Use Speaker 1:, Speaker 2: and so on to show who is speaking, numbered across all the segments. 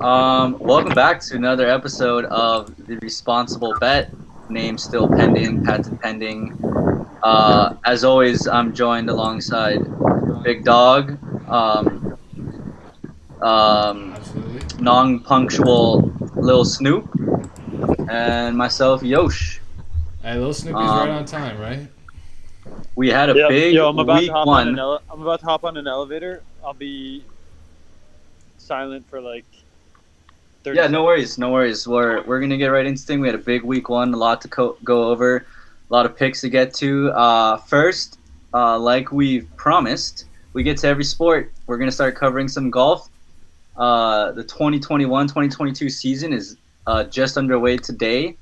Speaker 1: Welcome back to another episode of The Responsible Bet. Name still pending, patent pending. As always, I'm joined alongside Big Dawg,
Speaker 2: Absolutely.
Speaker 1: non-punctual Lil Snupe, and myself, Yosh.
Speaker 2: Hey, Lil Snoopy's right on time, right?
Speaker 1: We had a
Speaker 3: Yep.
Speaker 1: big
Speaker 3: Yo, I'm about to
Speaker 1: week
Speaker 3: hop
Speaker 1: one.
Speaker 3: I'm about to hop on an elevator. I'll be silent for like 30
Speaker 1: Yeah,
Speaker 3: seconds.
Speaker 1: no worries. We're gonna get right into things. We had a big week one, a lot to go over, a lot of picks to get to. First, like we've promised, we get to every sport. We're gonna start covering some golf. The 2021-2022 season is just underway today.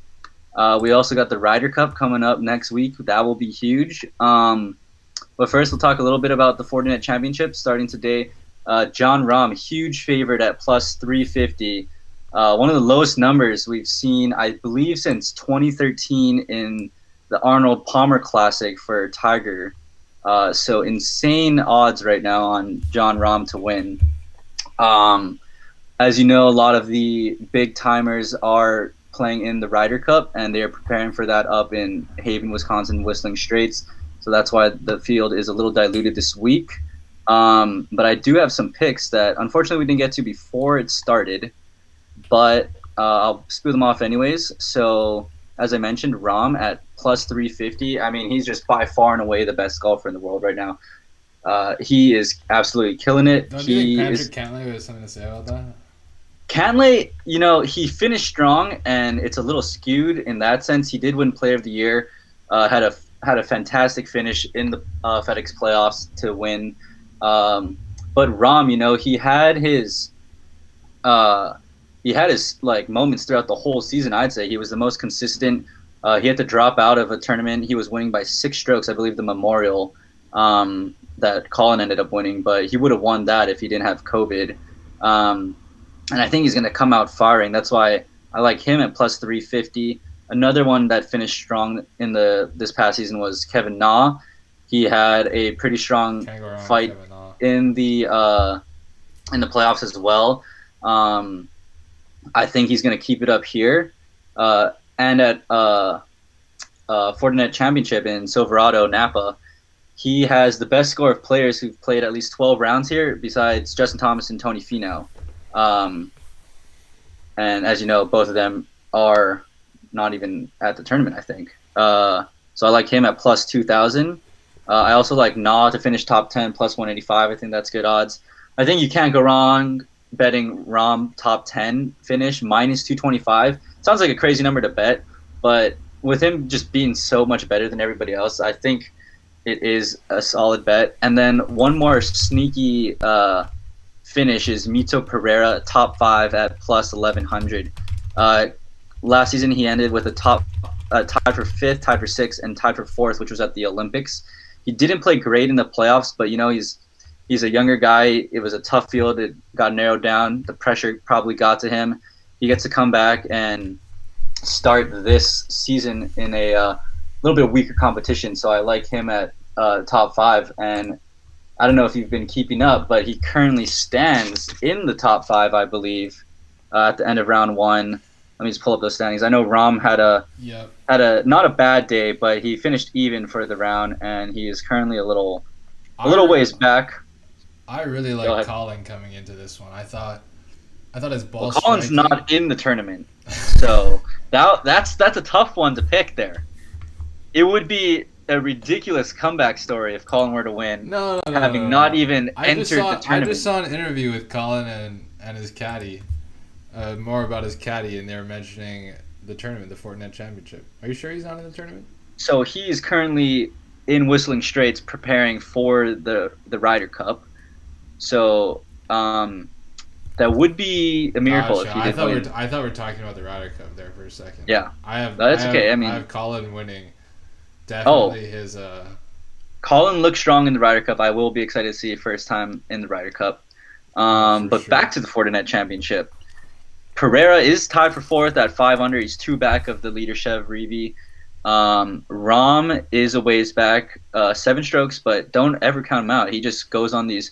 Speaker 1: We also got the Ryder Cup coming up next week. That will be huge. But first, we'll talk a little bit about the Fortinet Championship starting today. John Rahm, huge favorite at plus 350. One of the lowest numbers we've seen, I believe, since 2013 in the Arnold Palmer Classic for Tiger. So insane odds right now on John Rahm to win. As you know, a lot of the big timers are playing in the Ryder Cup, and they are preparing for that up in Haven, Wisconsin, Whistling Straits. So that's why the field is a little diluted this week. But I do have some picks that unfortunately we didn't get to before it started, but I'll spew them off anyways. So as I mentioned, Rahm at plus 350. I mean, he's just by far and away the best golfer in the world right now. He is absolutely killing it.
Speaker 2: Don't you think Patrick Cantlay has something to say about that?
Speaker 1: Cantlay, he finished strong, and it's a little skewed in that sense. He did win Player of the Year, had a fantastic finish in the FedEx playoffs to win. But Rahm, he had his like moments throughout the whole season. I'd say he was the most consistent. He had to drop out of a tournament. He was winning by 6 strokes, I believe, the Memorial that Colin ended up winning, but he would have won that if he didn't have COVID. And I think he's going to come out firing. That's why I like him at plus 350. Another one that finished strong in this past season was Kevin Na. He had a pretty strong fight in the playoffs as well. I think he's going to keep it up here. And at Fortinet Championship in Silverado, Napa, he has the best score of players who've played at least 12 rounds here, besides Justin Thomas and Tony Finau. And as you know, both of them are not even at the tournament, I think. So I like him at plus 2,000. I also like Na to finish top 10, plus 185. I think that's good odds. I think you can't go wrong betting Rahm top 10 finish, minus 225. Sounds like a crazy number to bet, but with him just being so much better than everybody else, I think it is a solid bet. And then one more sneaky finish is Mito Pereira, top 5 at plus 1,100. Last season, he ended with a tied for 5th, tied for 6th, and tied for 4th, which was at the Olympics. He didn't play great in the playoffs, but he's a younger guy. It was a tough field. It got narrowed down. The pressure probably got to him. He gets to come back and start this season in a little bit weaker competition. So I like him at top 5. And I don't know if you've been keeping up, but he currently stands in the top 5, I believe, at the end of round 1. Let me just pull up those standings. I know Rahm had a not a bad day, but he finished even for the round, and he is currently a little ways back.
Speaker 2: I really like Colin coming into this one. I thought his ball. Well,
Speaker 1: Colin's not in the tournament, so that's a tough one to pick there. It would be a ridiculous comeback story if Colin were to win.
Speaker 2: No.
Speaker 1: Not even entered the tournament.
Speaker 2: I just saw an interview with Colin and his caddy, more about his caddy, and they were mentioning the tournament, the Fortinet Championship. Are you sure he's not in the tournament?
Speaker 1: So he is currently in Whistling Straits preparing for the Ryder Cup. So that would be a miracle if he did win.
Speaker 2: I thought we were talking about the Ryder Cup there for a second.
Speaker 1: Yeah,
Speaker 2: that's
Speaker 1: okay.
Speaker 2: I have Colin winning. Definitely his.
Speaker 1: Colin looks strong in the Ryder Cup. I will be excited to see it first time in the Ryder Cup. But back to the Fortinet Championship. Pereira is tied for 4th at 5 under. He's 2 back of the leader, Chev Reavie. Rahm is a ways back, 7 strokes, but don't ever count him out. He just goes on these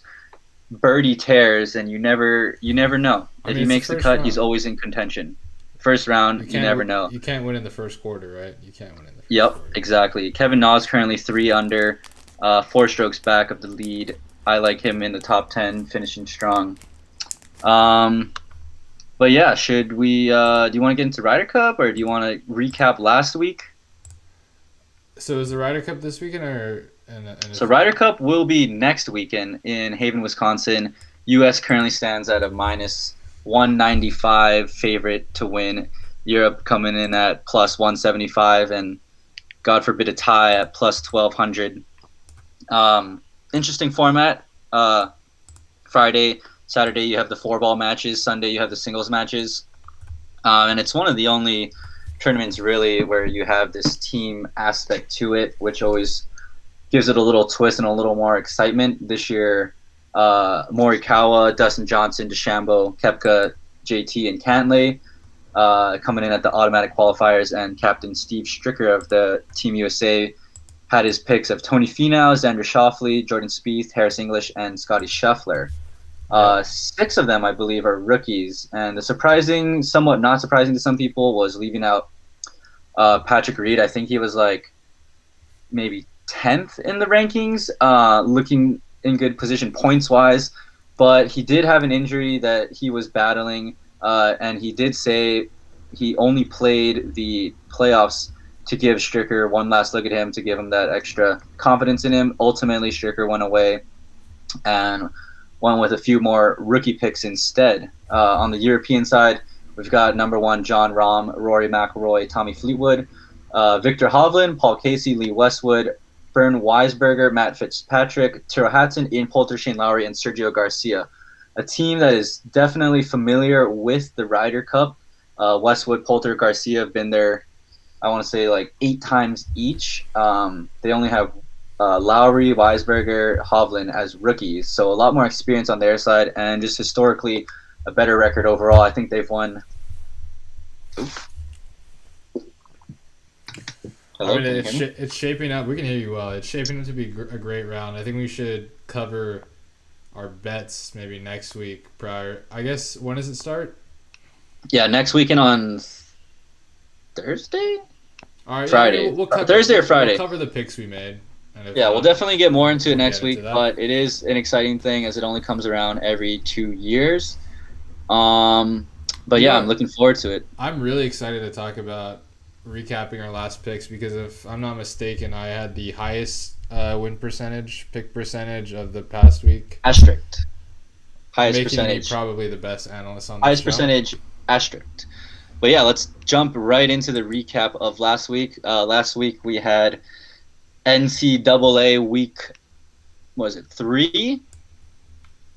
Speaker 1: birdie tears, and you never know.
Speaker 2: I
Speaker 1: If
Speaker 2: mean,
Speaker 1: he
Speaker 2: it's
Speaker 1: makes
Speaker 2: the
Speaker 1: the
Speaker 2: first
Speaker 1: cut,
Speaker 2: round.
Speaker 1: he's always in contention. First round, you never know.
Speaker 2: You can't win in the first quarter, right? You can't win in the first
Speaker 1: Yep,
Speaker 2: quarter.
Speaker 1: exactly. Kevin Na's currently 3 under, 4 strokes back of the lead. I like him in the top 10, finishing strong. But yeah, should we? Do you want to get into Ryder Cup, or do you want to recap last week?
Speaker 2: So is the Ryder Cup this weekend or?
Speaker 1: So Ryder Cup will be next weekend in Haven, Wisconsin. U.S. currently stands at a minus 195 favorite to win. Europe coming in at plus 175, and God forbid a tie at plus 1200. Interesting format. Friday, Saturday you have the 4-ball matches. Sunday you have the singles matches. And it's one of the only tournaments really where you have this team aspect to it, which always gives it a little twist and a little more excitement. This year, Morikawa, Dustin Johnson, DeChambeau, Koepka, JT, and Cantlay coming in at the automatic qualifiers, and Captain Steve Stricker of the Team USA had his picks of Tony Finau, Xander Schauffele, Jordan Spieth, Harris English, and Scotty Scheffler. 6 of them, I believe, are rookies, and the surprising, somewhat not surprising to some people, was leaving out Patrick Reed. I think he was like maybe 10th in the rankings, looking in good position points-wise, but he did have an injury that he was battling, and he did say he only played the playoffs to give Stricker one last look at him, to give him that extra confidence in him. Ultimately, Stricker went away and went with a few more rookie picks instead. On the European side, we've got number 1 John Rahm, Rory McIlroy, Tommy Fleetwood, Victor Hovland, Paul Casey, Lee Westwood, Bern Weisberger, Matt Fitzpatrick, Tyrrell Hatton, Ian Poulter, Shane Lowry, and Sergio Garcia. A team that is definitely familiar with the Ryder Cup. Westwood, Poulter, Garcia have been there, I want to say, like 8 times each. They only have Lowry, Weisberger, Hovland as rookies, so a lot more experience on their side, and just historically a better record overall. I think they've won. Hello,
Speaker 2: I mean, it's shaping up. We can hear you well. It's shaping up to be a great round. I think we should cover our bets maybe next week prior. I guess, when does it start?
Speaker 1: Yeah, next weekend on Thursday?
Speaker 2: All right,
Speaker 1: Friday.
Speaker 2: Yeah, we'll cover,
Speaker 1: Thursday or Friday.
Speaker 2: We'll cover the picks we made. And
Speaker 1: Yeah, we'll definitely get more into it next week,
Speaker 2: that.
Speaker 1: but it is an exciting thing as it only comes around every 2 years. But yeah, I'm looking forward to it.
Speaker 2: I'm really excited to talk about recapping our last picks, because if I'm not mistaken, I had the highest pick percentage of the past week.
Speaker 1: Asterisk. Highest
Speaker 2: making
Speaker 1: percentage.
Speaker 2: Me probably the best analyst on the
Speaker 1: Highest
Speaker 2: show.
Speaker 1: percentage, asterisk. But yeah, let's jump right into the recap of last week. Last week we had NCAA week, what was it, 3?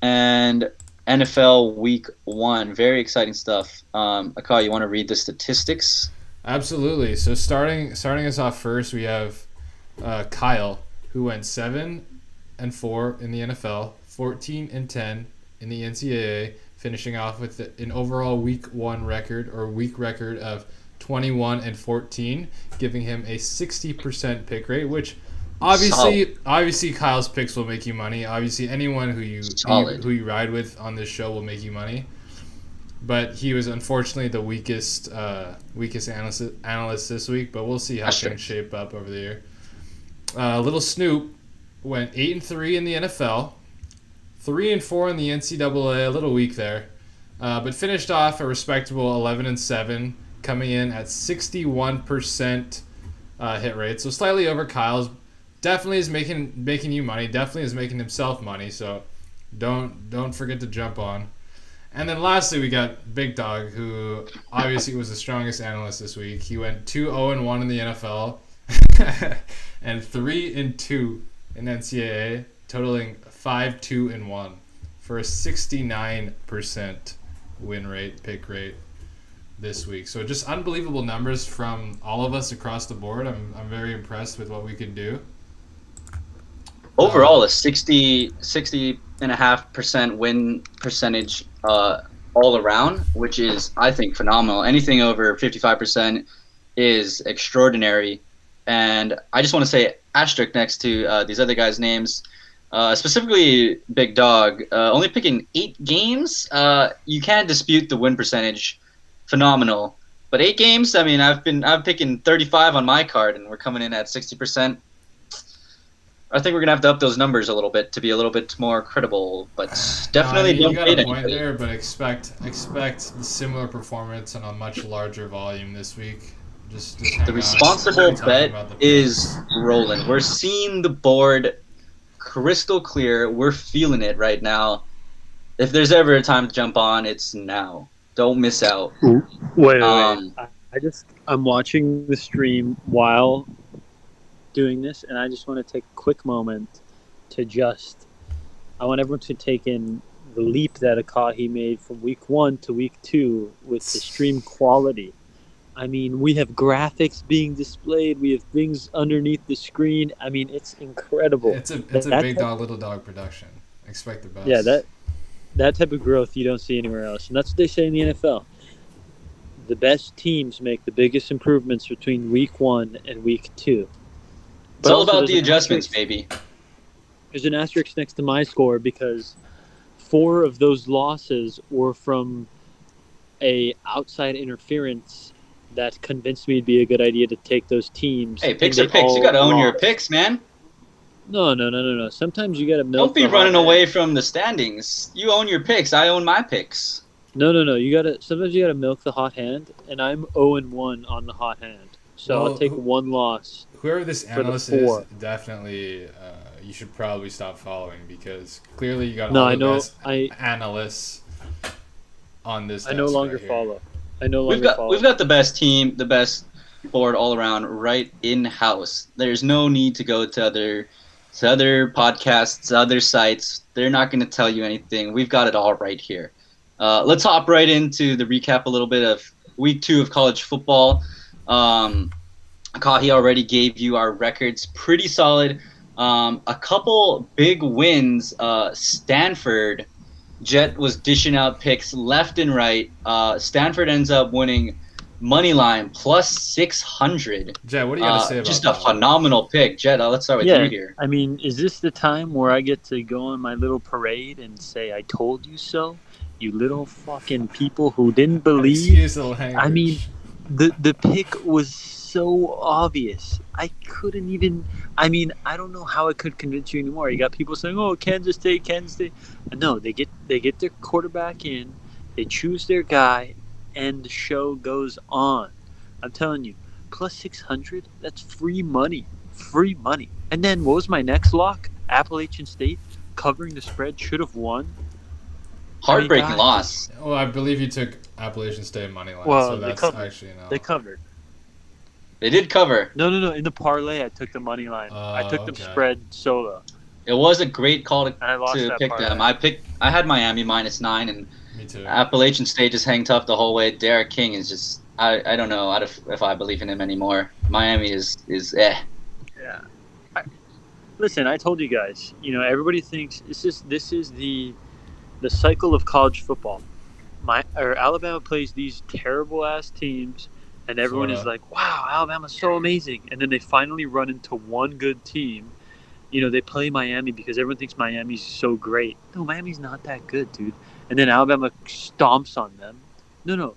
Speaker 1: And NFL week 1. Very exciting stuff. Akaw, you want to read the statistics?
Speaker 2: Absolutely. So starting us off first, we have Kyle, who went 7-4 in the NFL, 14-10 in the NCAA, finishing off with an overall week 1 record of 21-14, giving him a 60% pick rate, which obviously Kyle's picks will make you money. Obviously anyone who you ride with on this show will make you money. But he was unfortunately the weakest analyst this week, but we'll see how things shape up over the year. Lil Snupe went 8-3 in the NFL, 3-4 in the NCAA, a little weak there, but finished off a respectable 11-7, coming in at 61% hit rate, so slightly over Kyle's. Definitely is making you money. Definitely is making himself money. So don't forget to jump on. And then lastly, we got Big Dawg, who obviously was the strongest analyst this week. He went 2-0-1 in the NFL and 3-2 in NCAA, totaling 5-2-1 for a 69% win rate, pick rate this week. So just unbelievable numbers from all of us across the board. I'm very impressed with what we can do.
Speaker 1: Overall, a 60.5% win percentage all around, which is, I think, phenomenal. Anything over 55% is extraordinary. And I just want to say asterisk next to these other guys' names. specifically Big Dawg, only picking 8 games. You can't dispute the win percentage. Phenomenal. But 8 games, I mean, I'm picking 35 on my card, and we're coming in at 60%. I think we're gonna have to up those numbers a little bit to be a little bit more credible, but definitely
Speaker 2: you
Speaker 1: don't
Speaker 2: got
Speaker 1: fade
Speaker 2: a point
Speaker 1: anybody.
Speaker 2: there, but expect similar performance on a much larger volume this week. Just hang
Speaker 1: The
Speaker 2: on.
Speaker 1: responsible
Speaker 2: We're talking
Speaker 1: bet
Speaker 2: about the
Speaker 1: is rolling. We're seeing the board crystal clear. We're feeling it right now. If there's ever a time to jump on, it's now. Don't miss out.
Speaker 3: Wait. I'm watching the stream while doing this, and I just want to take a quick moment to I want everyone to take in the leap that Akahi made from week 1 to week 2 with the stream quality. I mean, we have graphics being displayed. We have things underneath the screen. I mean, it's incredible.
Speaker 2: It's a Big Dog, Little Dog production. Expect the best.
Speaker 3: Yeah, that type of growth you don't see anywhere else. And that's what they say in the NFL. The best teams make the biggest improvements between week 1 and week 2.
Speaker 1: It's all about the adjustments, baby.
Speaker 3: There's an asterisk next to my score because 4 of those losses were from a outside interference that convinced me it'd be a good idea to take those teams.
Speaker 1: Hey, picks are picks. You got to own your picks, man.
Speaker 3: No. Sometimes you got to milk.
Speaker 1: Don't be running away from the standings. You own your picks. I own my picks.
Speaker 3: No. Sometimes you got to milk the hot hand, and I'm 0-1 on the hot hand. So I'll take 1 loss.
Speaker 2: Whoever this analyst is, definitely, you should probably stop following because clearly you got all the best analysts on this.
Speaker 3: I no longer follow.
Speaker 1: We've got the best team, the best board all around right in house. There's no need to go to other podcasts, other sites. They're not going to tell you anything. We've got it all right here. Let's hop right into the recap a little bit of week 2 of college football. Akahi already gave you our records, pretty solid. A couple big wins. Stanford, Jet was dishing out picks left and right. Stanford ends up winning money line plus 600.
Speaker 2: Jet, what do you got to say about
Speaker 1: just a phenomenal pick. Jet, let's start with you here.
Speaker 3: I mean, is this the time where I get to go on my little parade and say, I told you so? You little fucking people who didn't believe.
Speaker 2: Excuse the language.
Speaker 3: I mean, the pick was so obvious. I couldn't even. I mean, I don't know how I could convince you anymore. You got people saying, "Oh, Kansas State." No, they get their quarterback in, they choose their guy, and the show goes on. I'm telling you, plus 600. That's free money. And then what was my next lock? Appalachian State covering the spread, should have won.
Speaker 1: Heartbreaking loss.
Speaker 2: Well, I believe you took Appalachian State money line,
Speaker 3: well,
Speaker 2: so that's actually no.
Speaker 3: They covered.
Speaker 1: They did cover.
Speaker 3: No. In the parlay, I took the money line. I took the spread solo.
Speaker 1: It was a great call to pick
Speaker 3: parlay.
Speaker 1: them. I had Miami -9, and
Speaker 2: Me too.
Speaker 1: Appalachian State just hang tough the whole way. Derek King is just I don't know if I believe in him anymore. Miami is eh.
Speaker 3: Yeah. Listen, I told you guys. Everybody thinks this is the cycle of college football. Alabama plays these terrible ass teams. And everyone is like, wow, Alabama's so amazing. And then they finally run into one good team. They play Miami because everyone thinks Miami's so great. No, Miami's not that good, dude. And then Alabama stomps on them. No.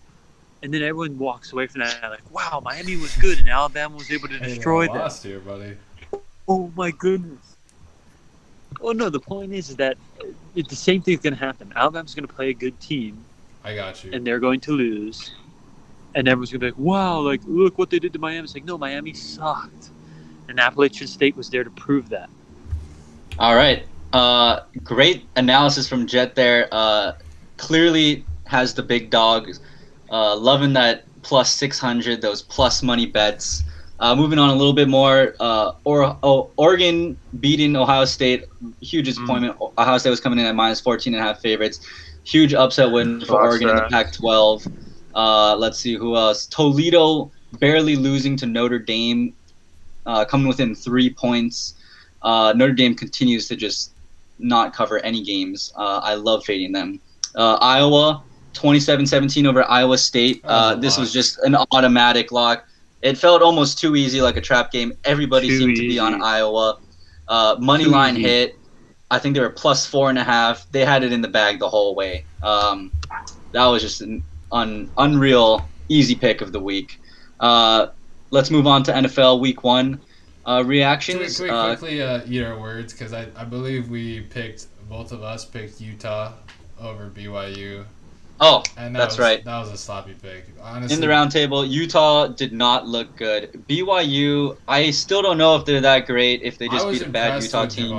Speaker 3: And then everyone walks away from that like, wow, Miami was good and Alabama was able to destroy them.
Speaker 2: Lost here, buddy.
Speaker 3: Oh, my goodness. Oh, no, the point is that the same thing's going to happen. Alabama's going to play a good team.
Speaker 2: I got you.
Speaker 3: And they're going to lose. And everyone's going to be like, wow, look what they did to Miami. It's like, no, Miami sucked. And Appalachian State was there to prove that.
Speaker 1: All right. Great analysis from Jet there. Clearly has the Big Dawg. Loving that plus 600, those plus money bets. Moving on a little bit more. Oregon beating Ohio State. Huge disappointment. Ohio State was coming in at -14.5 favorites. Huge upset win for Oregon in the Pac-12. Let's see who else. Toledo barely losing to Notre Dame, coming within 3 points. Notre Dame continues to just not cover any games. I love fading them. Iowa, 27-17 over Iowa State. This was just an automatic lock. It felt almost too easy, like a trap game. Everybody seemed to be on Iowa. Money line hit. I think they were plus 4.5. They had it in the bag the whole way. That was just an unreal easy pick of the week. Let's move on to NFL Week 1 reactions.
Speaker 2: Can we quickly eat our words? Because I believe both of us picked Utah over BYU.
Speaker 1: Oh,
Speaker 2: And
Speaker 1: that's right.
Speaker 2: That was a sloppy pick. Honestly,
Speaker 1: In the round table, Utah did not look good. BYU, I still don't know if they're that great, if they just beat a bad Utah team.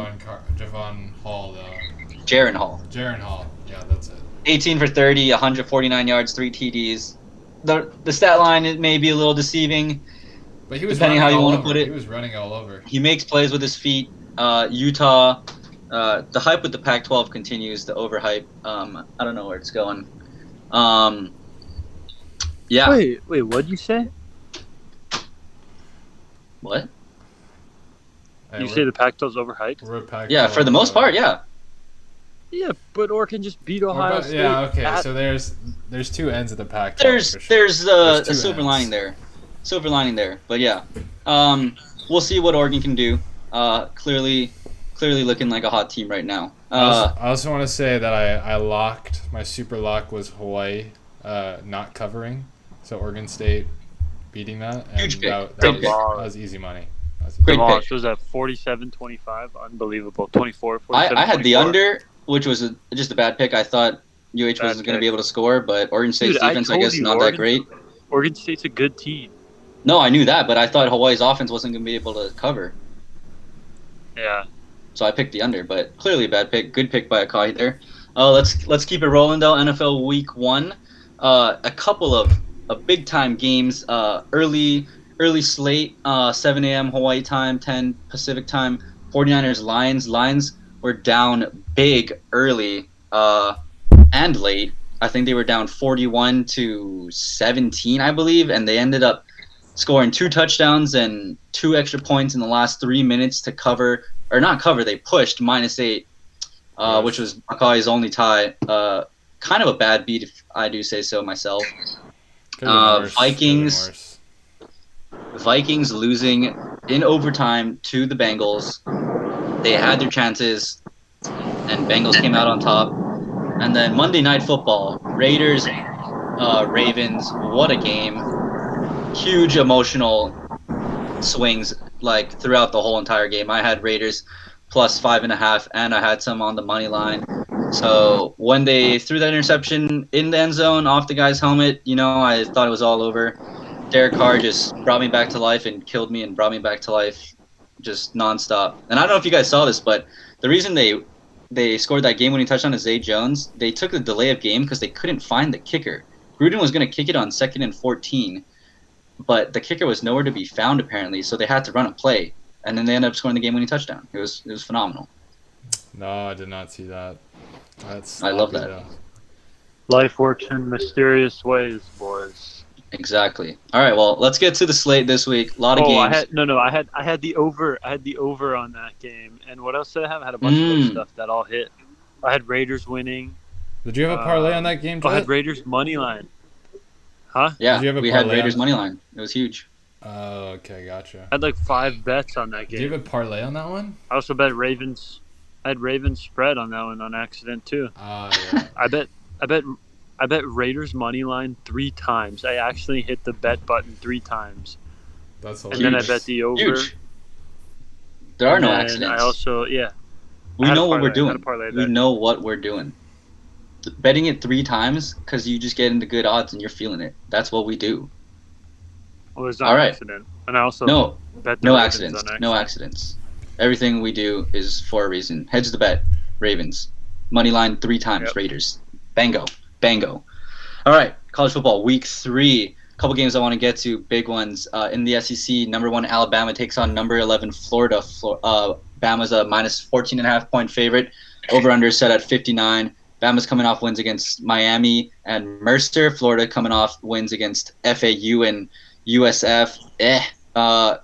Speaker 2: Javon Hall, though.
Speaker 1: Jaren Hall.
Speaker 2: Jaren Hall. Yeah, that's it.
Speaker 1: 18 for 30, 149 yards, 3 TDs. The stat line may be a little deceiving,
Speaker 2: but he was
Speaker 1: depending how you want to
Speaker 2: over.
Speaker 1: put it.
Speaker 2: He was running all over.
Speaker 1: He makes plays with his feet. Utah, the hype with the Pac-12 continues, the overhype. I don't know where it's going. Yeah.
Speaker 3: Wait, what'd you say?
Speaker 1: What?
Speaker 2: Hey,
Speaker 3: You say the Pac-12's overhyped?
Speaker 2: We're a Pac-12.
Speaker 1: Yeah, for the most part, yeah.
Speaker 3: Yeah, but Oregon just beat Ohio State.
Speaker 2: Yeah, okay. So there's two ends of the Pac-12.
Speaker 1: There's a
Speaker 2: two
Speaker 1: silver
Speaker 2: ends.
Speaker 1: lining there. Silver lining there. But yeah. We'll see what Oregon can do. Clearly looking like a hot team right now.
Speaker 2: I also want to say that I locked, my super lock was Hawaii not covering. So Oregon State beating that. And
Speaker 1: Huge pick.
Speaker 2: That
Speaker 1: Great pick.
Speaker 2: was easy money.
Speaker 1: Great
Speaker 3: Loss
Speaker 1: pick.
Speaker 3: was at 47-25. Unbelievable. 24,
Speaker 1: I had the
Speaker 3: 24.
Speaker 1: under, which was just a bad pick. I thought UH wasn't going to be able to score, but Oregon State's
Speaker 3: Dude, I
Speaker 1: defense, I
Speaker 3: told
Speaker 1: guess,
Speaker 3: you,
Speaker 1: not that great.
Speaker 3: Oregon State's a good team.
Speaker 1: No, I knew that, but I thought Hawaii's offense wasn't going to be able to cover.
Speaker 3: Yeah.
Speaker 1: So I picked the under, but clearly a bad pick. Good pick by Akai there. Let's keep it rolling though. NFL Week 1, a couple of big time games. Early slate. 7 a.m. Hawaii time, 10 Pacific time. 49ers Lions. Lions were down big early and late. I think they were down 41-17, I believe, and they ended up scoring 2 touchdowns and 2 extra points in the last 3 minutes to cover. Or not cover, they pushed -8, which was Akai's only tie. Kind of a bad beat, if I do say so myself. Vikings losing in overtime to the Bengals. They had their chances, and Bengals came out on top. And then Monday Night Football, Raiders, Ravens, what a game. Huge emotional swings like throughout the whole entire game. I had Raiders plus 5.5, and I had some on the money line. So when they threw that interception in the end zone off the guy's helmet, I thought it was all over. Derek Carr just brought me back to life and killed me and brought me back to life just nonstop. And I don't know if you guys saw this, but the reason they scored that game-winning touchdown to Zay Jones, they took the delay of game because they couldn't find the kicker. Gruden was going to kick it on 2nd and 14. But the kicker was nowhere to be found, apparently, so they had to run a play. And then they ended up scoring the game-winning touchdown. It was phenomenal.
Speaker 2: No, I did not see that.
Speaker 1: I love that.
Speaker 3: Life works in mysterious ways, boys.
Speaker 1: Exactly. All right, well, let's get to the slate this week. A lot of games.
Speaker 3: I had the over. I had the over on that game. And what else did I have? I had a bunch of other stuff that all hit. I had Raiders winning.
Speaker 2: Did you have a parlay on that game, Jet?
Speaker 3: I had Raiders money line. Huh?
Speaker 1: Yeah, we had Raiders money line. It was huge.
Speaker 2: Oh, okay, gotcha.
Speaker 3: I had like 5 bets on that game.
Speaker 2: Did you have a parlay on that one?
Speaker 3: I also bet Ravens. I had Ravens spread on that one on accident too.
Speaker 2: Yeah.
Speaker 3: I bet Raiders money line 3 times. I actually hit the bet button 3 times.
Speaker 2: That's
Speaker 3: and then I bet the over.
Speaker 1: Huge. There are no accidents.
Speaker 3: I also
Speaker 1: We know what we're doing. We know what we're doing. Betting it 3 times because you just get into good odds and you're feeling it. That's what we do.
Speaker 3: Well, there's not an accident. And I also bet
Speaker 1: no accidents. No accidents. Everything we do is for a reason. Heads the bet. Ravens. Money line 3 times. Yep. Raiders. Bango. All right. College football week 3. A couple games I want to get to. Big ones. In the SEC, number 1 Alabama takes on number 11 Florida. Bama's a minus 14.5 point favorite. Over under set at 59. Bama's coming off wins against Miami and Mercer. Florida coming off wins against FAU and USF. A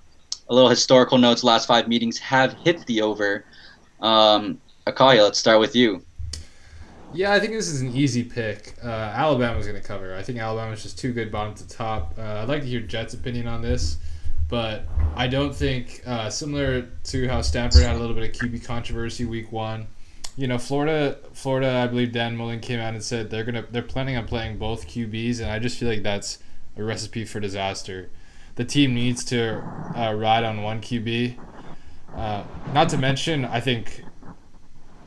Speaker 1: little historical notes. Last 5 meetings have hit the over. Akaya, let's start with you.
Speaker 2: Yeah, I think this is an easy pick. Alabama's going to cover. I think Alabama's just too good bottom to top. I'd like to hear Jet's opinion on this. But I don't think, similar to how Stanford had a little bit of QB controversy week 1, Florida, I believe Dan Mullen came out and said they're planning on playing both QBs, and I just feel like that's a recipe for disaster. The team needs to ride on one QB. Not to mention, I think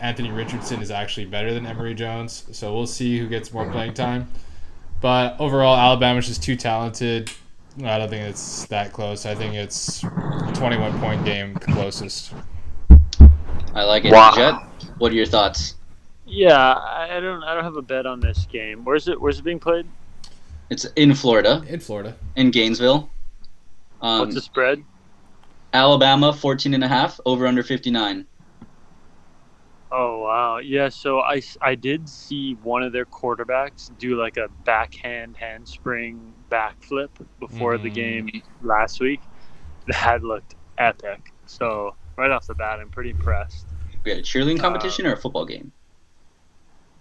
Speaker 2: Anthony Richardson is actually better than Emory Jones, so we'll see who gets more playing time. But overall, Alabama's just too talented. I don't think it's that close. I think it's a 21-point game closest.
Speaker 1: I like it.
Speaker 3: Wow.
Speaker 1: Jet, what are your thoughts?
Speaker 3: Yeah, I don't have a bet on this game. Where's it being played?
Speaker 1: It's in Florida. In Gainesville.
Speaker 3: What's the spread?
Speaker 1: Alabama 14.5, over under 59.
Speaker 3: Oh wow, yeah. So I did see one of their quarterbacks do like a backhand handspring backflip before the game last week. That looked epic. So right off the bat, I'm pretty impressed.
Speaker 1: We had a cheerleading competition or a football game?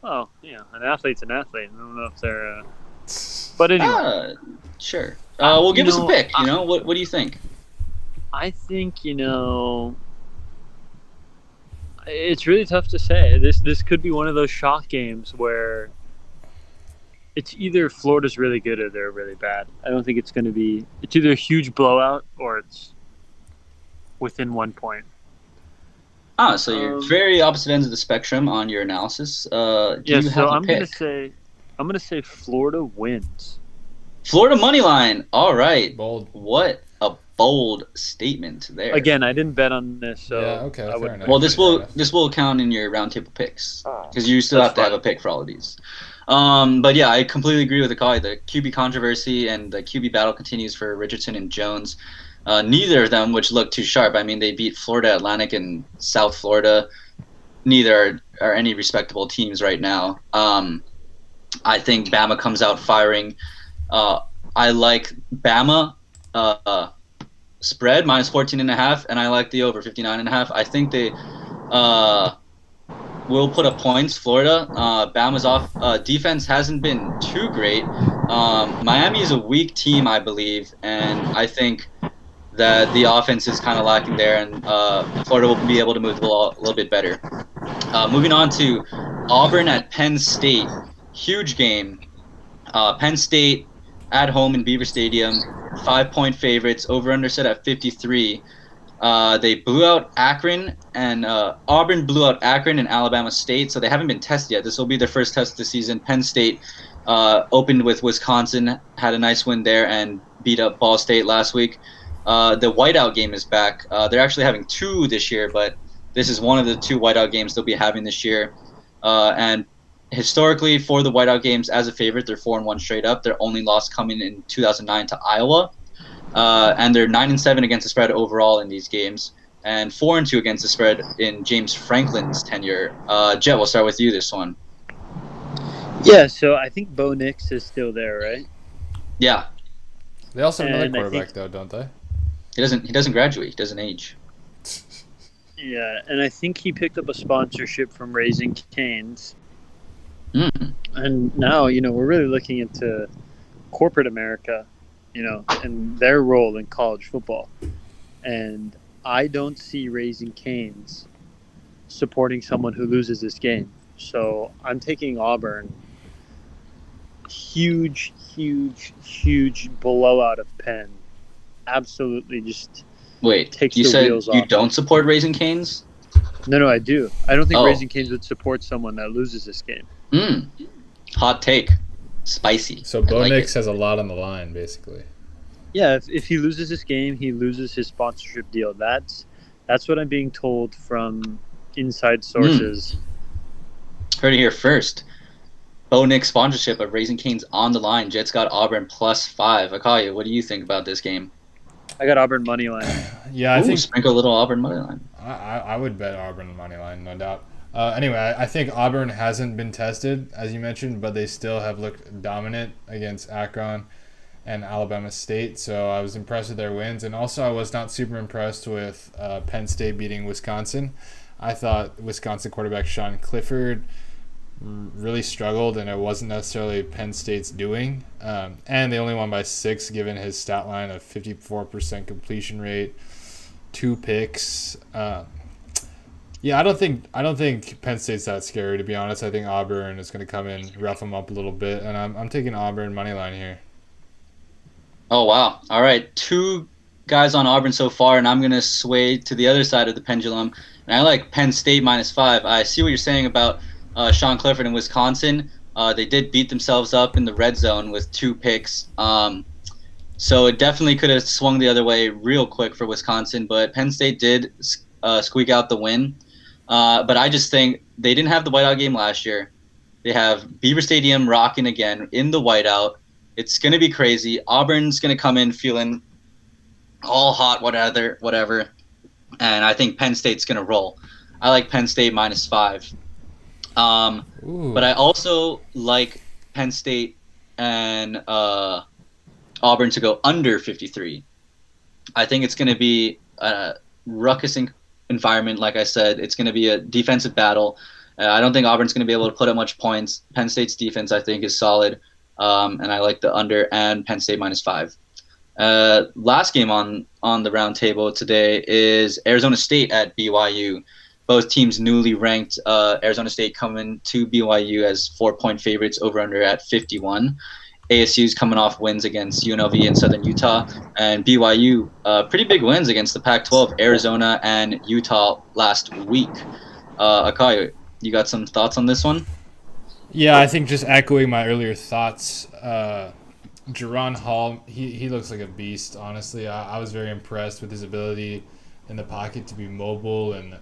Speaker 3: Oh, yeah, an athlete's an athlete. I don't know if they're. But anyway,
Speaker 1: sure. Well, give us a pick. What do you think?
Speaker 3: I think it's really tough to say. This could be one of those shock games where it's either Florida's really good or they're really bad. I don't think it's going to be. It's either a huge blowout or it's within 1 point.
Speaker 1: So you're very opposite ends of the spectrum on your analysis. I'm
Speaker 3: gonna say Florida wins.
Speaker 1: Florida money line. All right.
Speaker 2: Bold.
Speaker 1: What a bold statement there.
Speaker 3: Again, I didn't bet on this, so
Speaker 2: yeah, okay. Fair enough.
Speaker 1: Well, this will count in your roundtable picks because you still have to have a pick for all of these. But yeah, I completely agree with the call. The QB controversy and the QB battle continues for Richardson and Jones. Neither of them, which look too sharp. I mean, they beat Florida Atlantic and South Florida. Neither are any respectable teams right now. I think Bama comes out firing. I like Bama spread minus 14.5, and I like the over 59.5. I think they will put up points. Florida, Bama's off defense hasn't been too great. Miami is a weak team, I believe, and I think that the offense is kind of lacking there, and Florida will be able to move the ball a little bit better. Moving on to Auburn at Penn State. Huge game. Penn State at home in Beaver Stadium. 5-point favorites. Over-under set at 53. They blew out Akron, and Auburn blew out Akron and Alabama State, so they haven't been tested yet. This will be their first test of the season. Penn State opened with Wisconsin, had a nice win there, and beat up Ball State last week. The whiteout game is back. They're actually having two this year, but this is one of the two whiteout games they'll be having this year. And historically, for the whiteout games, as a favorite, they're 4-1 straight up. Their only loss coming in 2009 to Iowa. And they're 9-7 against the spread overall in these games, and 4-2 against the spread in James Franklin's tenure. Jet, we'll start with you this one.
Speaker 3: Yeah, so I think Bo Nix is still there, right?
Speaker 1: Yeah.
Speaker 2: They also have another quarterback, though, don't they?
Speaker 1: He doesn't graduate. He doesn't age.
Speaker 3: Yeah, and I think he picked up a sponsorship from Raising Cane's. And now, we're really looking into corporate America, and their role in college football. And I don't see Raising Cane's supporting someone who loses this game. So I'm taking Auburn. Huge blowout of Penn. Absolutely just takes the wheels off.
Speaker 1: You don't support Raising Cane's?
Speaker 3: No, I do. I don't think Raising Cane's would support someone that loses this game.
Speaker 1: Hot take. Spicy.
Speaker 2: So Bo Nix has a lot on the line, basically.
Speaker 3: Yeah, if he loses this game, he loses his sponsorship deal. That's what I'm being told from inside sources.
Speaker 1: Heard it here first. Bo Nix sponsorship of Raising Cane's on the line. Jets got Auburn +5. Akalia, what do you think about this game?
Speaker 3: I got Auburn money line.
Speaker 2: Yeah, I think
Speaker 1: sprinkle a little Auburn money line.
Speaker 2: I would bet Auburn money line, no doubt. Anyway, I think Auburn hasn't been tested, as you mentioned, but they still have looked dominant against Akron and Alabama State. So I was impressed with their wins, and also I was not super impressed with Penn State beating Wisconsin. I thought Wisconsin quarterback Sean Clifford really struggled, and it wasn't necessarily Penn State's doing. And they only won by 6, given his stat line of 54% completion rate, 2 picks. Yeah, I don't think Penn State's that scary, to be honest. I think Auburn is going to come in, rough them up a little bit, and I'm taking Auburn money line here.
Speaker 1: Oh, wow. All right. 2 guys on Auburn so far, and I'm going to sway to the other side of the pendulum. And I like Penn State -5. I see what you're saying about Sean Clifford in Wisconsin. They did beat themselves up in the red zone with 2 picks. So it definitely could have swung the other way real quick for Wisconsin, but Penn State did squeak out the win. But I just think they didn't have the whiteout game last year. They have Beaver Stadium rocking again in the whiteout. It's going to be crazy. Auburn's going to come in feeling all hot, whatever. And I think Penn State's going to roll. I like Penn State -5. But I also like Penn State and Auburn to go under 53. I think it's going to be a ruckus environment. Like I said, it's going to be a defensive battle. I don't think Auburn's going to be able to put up much points. Penn State's defense, I think, is solid. And I like the under and Penn State -5. Last game on the round table today is Arizona State at BYU. Both teams newly ranked. Arizona State coming to BYU as 4-point favorites, over under at 51. ASU's coming off wins against UNLV and Southern Utah, and BYU pretty big wins against the Pac-12, Arizona and Utah last week. Akai, you got some thoughts on this one?
Speaker 2: Yeah, I think just echoing my earlier thoughts, Jaron Hall, he looks like a beast, honestly. I was very impressed with his ability in the pocket to be mobile and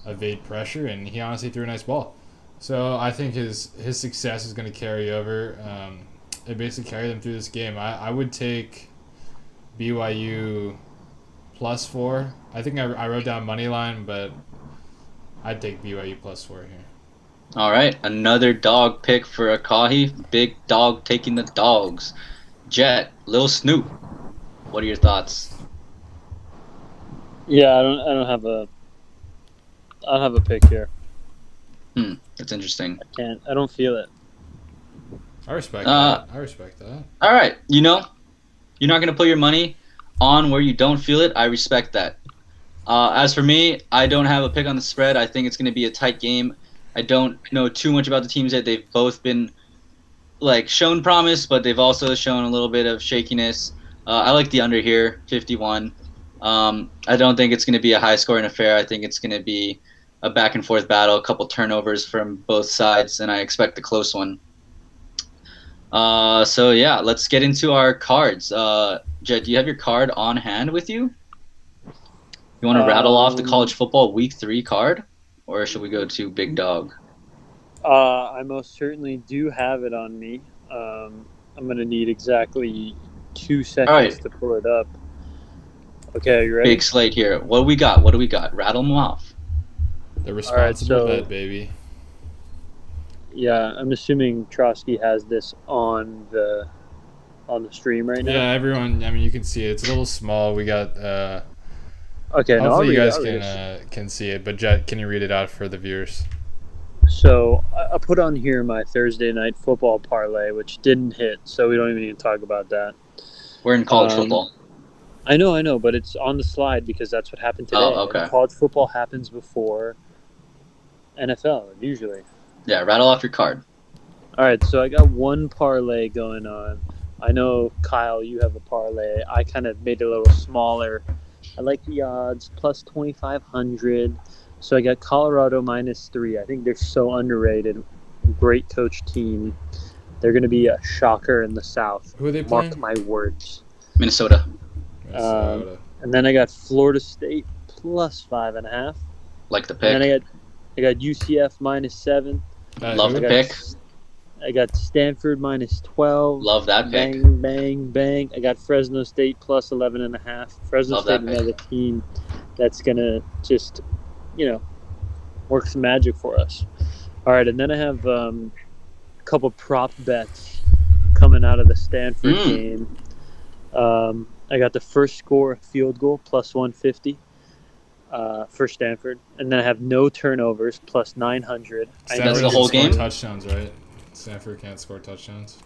Speaker 2: evade pressure, and he honestly threw a nice ball. So I think his success is going to carry over. It basically carried them through this game. I would take BYU +4. I think I wrote down money line, but I'd take BYU +4 here.
Speaker 1: All right, another dog pick for Akahi. Big Dog taking the dogs. Jet, Lil Snupe. What are your thoughts?
Speaker 3: Yeah, I don't have a pick here.
Speaker 1: That's interesting.
Speaker 3: I don't feel it.
Speaker 2: I respect that.
Speaker 1: All right, you're not going to put your money on where you don't feel it. I respect that. As for me, I don't have a pick on the spread. I think it's going to be a tight game. I don't know too much about the teams yet. They've both been shown promise, but they've also shown a little bit of shakiness. I like the under here, 51. I don't think it's going to be a high-scoring affair. I think it's going to be a back-and-forth battle, a couple turnovers from both sides, and I expect a close one. So, yeah, let's get into our cards. Jet, do you have your card on hand with you? You want to rattle off the college football Week 3 card? Or should we go to Big Dawg?
Speaker 3: I most certainly do have it on me. I'm going to need exactly 2 seconds to pull it up. Okay, are you ready?
Speaker 1: Big slate here. What do we got? Rattle them off.
Speaker 2: The responsible bet, baby.
Speaker 3: Yeah, I'm assuming Trotsky has this on the stream right now.
Speaker 2: Yeah, everyone. I mean, you can see it. It's a little small. We got.
Speaker 3: Okay,
Speaker 2: hopefully you guys can see it. But Jet, can you read it out for the viewers?
Speaker 3: So I put on here my Thursday night football parlay, which didn't hit, so we don't even need to talk about that.
Speaker 1: We're in college football.
Speaker 3: I know, but it's on the slide because that's what happened today.
Speaker 1: Oh, okay.
Speaker 3: And college football happens before NFL, usually.
Speaker 1: Yeah, rattle off your card.
Speaker 3: All right, so I got one parlay going on. I know, Kyle, you have a parlay. I kind of made it a little smaller. I like the odds, plus 2,500. So I got Colorado -3. I think they're so underrated. Great coach team. They're going to be a shocker in the South.
Speaker 2: Who are they playing?
Speaker 3: Mark my words.
Speaker 1: Minnesota.
Speaker 3: And then I got Florida State +5.5.
Speaker 1: Like the pick.
Speaker 3: And then I got UCF -7.
Speaker 1: Love the pick.
Speaker 3: I got Stanford -12.
Speaker 1: Love that pick.
Speaker 3: Bang, bang, bang. I got Fresno State +11.5. Fresno
Speaker 1: Love
Speaker 3: State,
Speaker 1: that pick.
Speaker 3: another team that's going to just, work some magic for us. All right, and then I have a couple prop bets coming out of the Stanford game. I got the first score field goal +150. for Stanford, and then I have no turnovers plus 900.
Speaker 1: That's the whole game?
Speaker 2: Touchdowns, right? Stanford can't score touchdowns.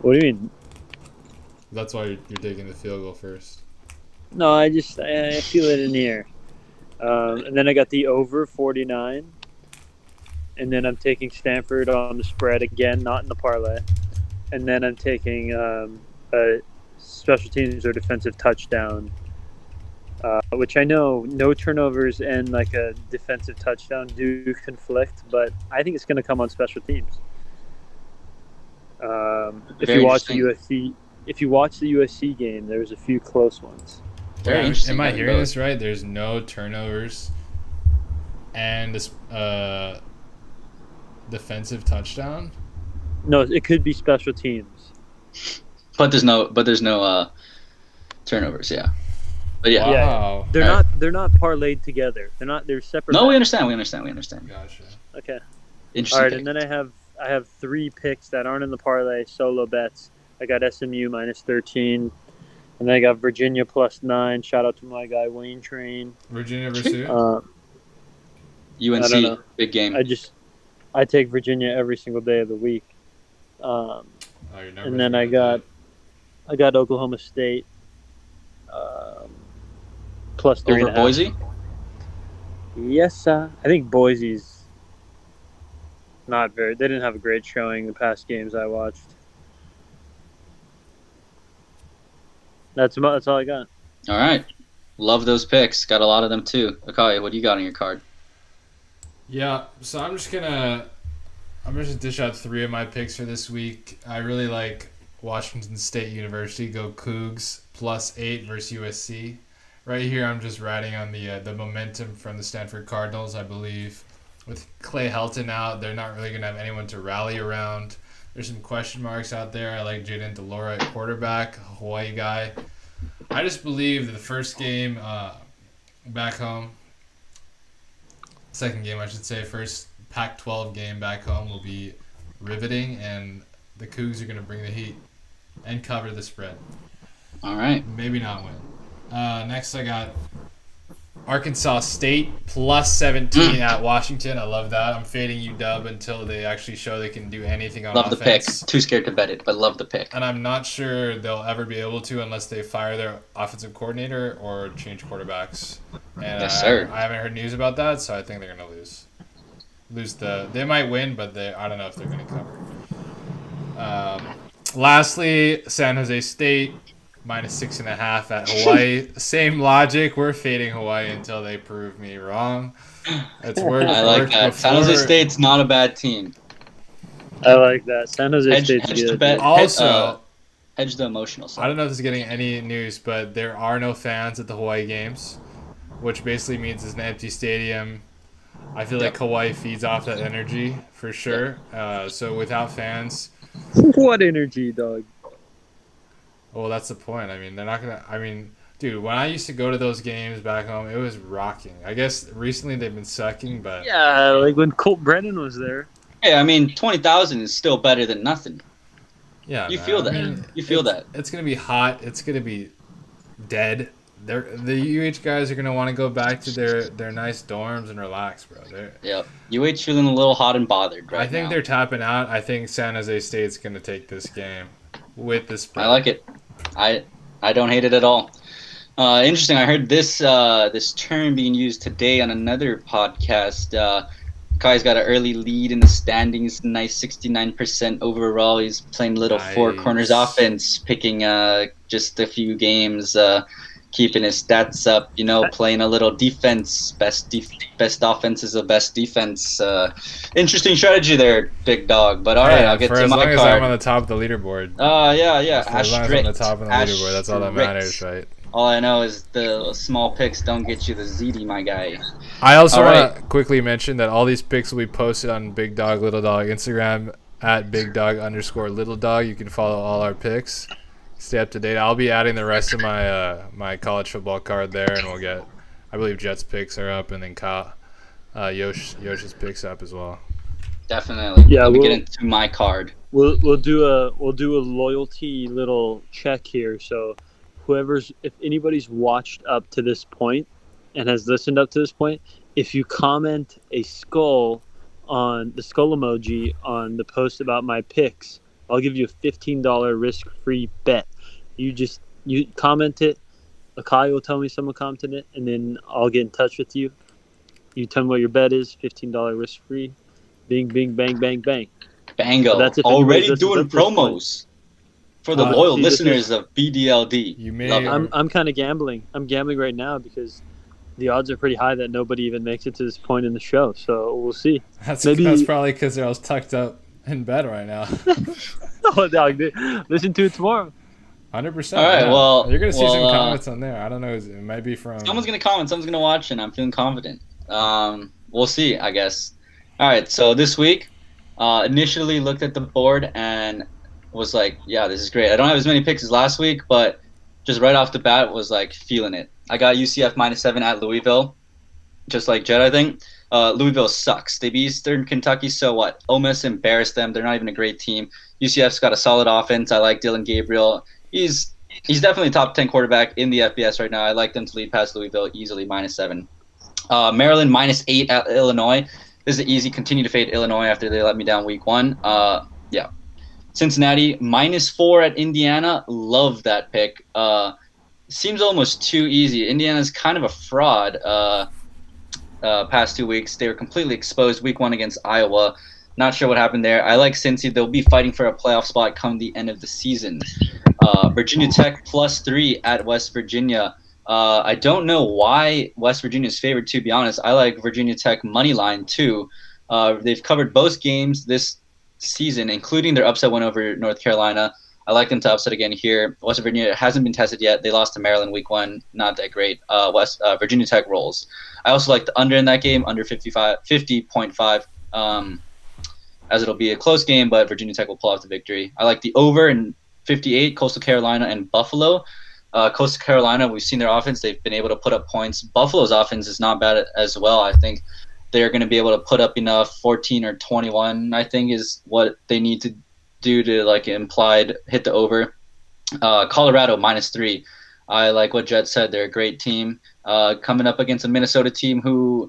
Speaker 3: What do you mean?
Speaker 2: That's why you're taking the field goal first.
Speaker 3: No, I feel it in the air. And then I got the over 49. And then I'm taking Stanford on the spread again, not in the parlay. And then I'm taking a special teams or defensive touchdown, which I know no turnovers and like a defensive touchdown do conflict, but I think it's going to come on special teams. If you watch the USC game, there's a few close ones.
Speaker 1: Very interesting.
Speaker 2: Am I hearing this right? There's no turnovers and this defensive touchdown.
Speaker 3: No, it could be special teams.
Speaker 1: But there's no turnovers. Yeah. But yeah.
Speaker 2: Wow.
Speaker 3: Yeah, they're not parlayed together. They're separate.
Speaker 1: No, we understand.
Speaker 2: Gotcha.
Speaker 3: Okay.
Speaker 1: Interesting.
Speaker 3: All right,
Speaker 1: pick.
Speaker 3: and then I have 3 picks that aren't in the parlay, solo bets. I got SMU minus 13, and then I got Virginia plus 9. Shout out to my guy Wayne Train.
Speaker 2: Virginia versus who?
Speaker 1: UNC, big game.
Speaker 3: I take Virginia every single day of the week. And then I got Oklahoma State plus 3.5.
Speaker 1: Over Boise?
Speaker 3: Yes, I think Boise's not very. They didn't have a great showing the past games I watched. That's all I got.
Speaker 1: All right. Love those picks. Got a lot of them too. Akai, what do you got on your card?
Speaker 2: Yeah, so I'm just gonna dish out 3 of my picks for this week. I really like Washington State University, go Cougs, plus 8 versus USC. Right here, I'm just riding on the momentum from the Stanford Cardinals. I believe with Clay Helton out, they're not really gonna have anyone to rally around. There's some question marks out there. I like Jaden Delora at quarterback, Hawaii guy. I just believe that the first game back home, second game I should say, first Pac-12 game back home will be riveting, and the Cougs are going to bring the heat and cover the spread.
Speaker 1: All right.
Speaker 2: Maybe not win. Next I got Arkansas State plus 17 at Washington. I love that. I'm fading UW until they actually show they can do anything on
Speaker 1: love
Speaker 2: offense.
Speaker 1: Love the pick. Too scared to bet it, but love the pick.
Speaker 2: And I'm not sure they'll ever be able to unless they fire their offensive coordinator or change quarterbacks. And
Speaker 1: yes, sir.
Speaker 2: I haven't heard news about that, so I think they're going to lose. They might win, but I don't know if they're going to cover. Lastly, San Jose State minus 6.5 at Hawaii. Same logic. We're fading Hawaii until they prove me wrong. It's worked.
Speaker 1: I like that. Before. San Jose State's not a bad team.
Speaker 3: I like that. San Jose State's good.
Speaker 2: Also,
Speaker 1: hedge the emotional side.
Speaker 2: I don't know if this is getting any news, but there are no fans at the Hawaii games, which basically means it's an empty stadium. I feel like Hawaii feeds off that energy for sure. So without fans,
Speaker 3: what energy, dog?
Speaker 2: Well, that's the point. I mean, they're not gonna. I mean, dude, when I used to go to those games back home, it was rocking. I guess recently they've been sucking, but
Speaker 3: yeah, like when Colt Brennan was there.
Speaker 1: Hey, I mean, 20,000 is still better than nothing.
Speaker 2: Yeah,
Speaker 1: you feel that. I mean, you feel that.
Speaker 2: It's gonna be hot. It's gonna be dead. The UH guys are gonna want to go back to their nice dorms and relax, bro.
Speaker 1: Yep. UH feeling a little hot and bothered right now.
Speaker 2: I think they're tapping out. I think San Jose State's gonna take this game with the spread.
Speaker 1: I like it. I don't hate it at all. Interesting. I heard this term being used today on another podcast. Kai's got an early lead in the standings, nice 69% overall. He's playing little four corners offense, picking just a few games, keeping his stats up, playing a little defense. Best offense is the best defense. Interesting strategy there, Big Dog. But all right, I'll get to my card.
Speaker 2: As long as I'm on the top of the leaderboard.
Speaker 1: Yeah.
Speaker 2: As long as I'm on the top of the leaderboard, that's all that matters, right?
Speaker 1: All I know is the small picks don't get you the ZD, my guy.
Speaker 2: I also want to quickly mention that all these picks will be posted on Big Dog, Little Dog Instagram at BigDog_Little Dog. You can follow all our picks. Stay up to date. I'll be adding the rest of my my college football card there, and we'll get, I believe Jets picks are up, and then Yosh's picks up as well.
Speaker 1: Definitely. Yeah, we'll get into my card.
Speaker 3: We'll do a loyalty little check here. So, if anybody's watched up to this point and has listened up to this point, if you comment a skull on the skull emoji on the post about my picks, I'll give you a $15 risk-free bet. You comment it. Akai will tell me someone commented it, and then I'll get in touch with you. You tell me what your bet is. $15 risk-free. Bing, bing, bang, bang, bang.
Speaker 1: Bango.
Speaker 3: So that's if
Speaker 1: already
Speaker 3: anybody's
Speaker 1: doing promos for the loyal listeners of BDLD.
Speaker 2: You may.
Speaker 3: I'm kind of gambling. I'm gambling right now because the odds are pretty high that nobody even makes it to this point in the show. So we'll see.
Speaker 2: That's probably because they're all tucked up in bed right now.
Speaker 3: Oh, dog, listen to it tomorrow.
Speaker 2: 100%.
Speaker 1: All right,
Speaker 2: yeah.
Speaker 1: well,
Speaker 2: you're gonna see some comments on there. I don't know. It might be from.
Speaker 1: Someone's gonna comment. Someone's gonna watch, and I'm feeling confident. We'll see, I guess. All right, so this week, initially looked at the board and was like, yeah, this is great. I don't have as many picks as last week, but just right off the bat was like feeling it. I got UCF -7 at Louisville, just like Jed, I think. Louisville sucks. They beat Eastern Kentucky, so what? Ole Miss embarrassed them. They're not even a great team. UCF's got a solid offense. I like Dylan Gabriel. He's definitely a top 10 quarterback in the FBS right now. I like them to lead past Louisville easily -7. Maryland -8 at Illinois. This is easy. Continue to fade Illinois after they let me down week 1. Yeah. Cincinnati -4 at Indiana. Love that pick. Seems almost too easy. Indiana's kind of a fraud past 2 weeks. They were completely exposed week 1 against Iowa. Not sure what happened there. I like Cincy. They'll be fighting for a playoff spot come the end of the season. Virginia Tech +3 at West Virginia. I don't know why West Virginia is favored, to be honest. I like Virginia Tech money line too. They've covered both games this season, including their upset win over North Carolina. I like them to upset again here. West Virginia hasn't been tested yet. They lost to Maryland week 1. Not that great. Virginia Tech rolls. I also like the under in that game, under 50.5. As it'll be a close game, but Virginia Tech will pull off the victory. I like the over in 58, Coastal Carolina and Buffalo. Coastal Carolina, we've seen their offense. They've been able to put up points. Buffalo's offense is not bad as well. I think they're going to be able to put up enough. 14 or 21, I think, is what they need to do to like implied hit the over. Colorado -3. I like what Jet said. They're a great team. Coming up against a Minnesota team who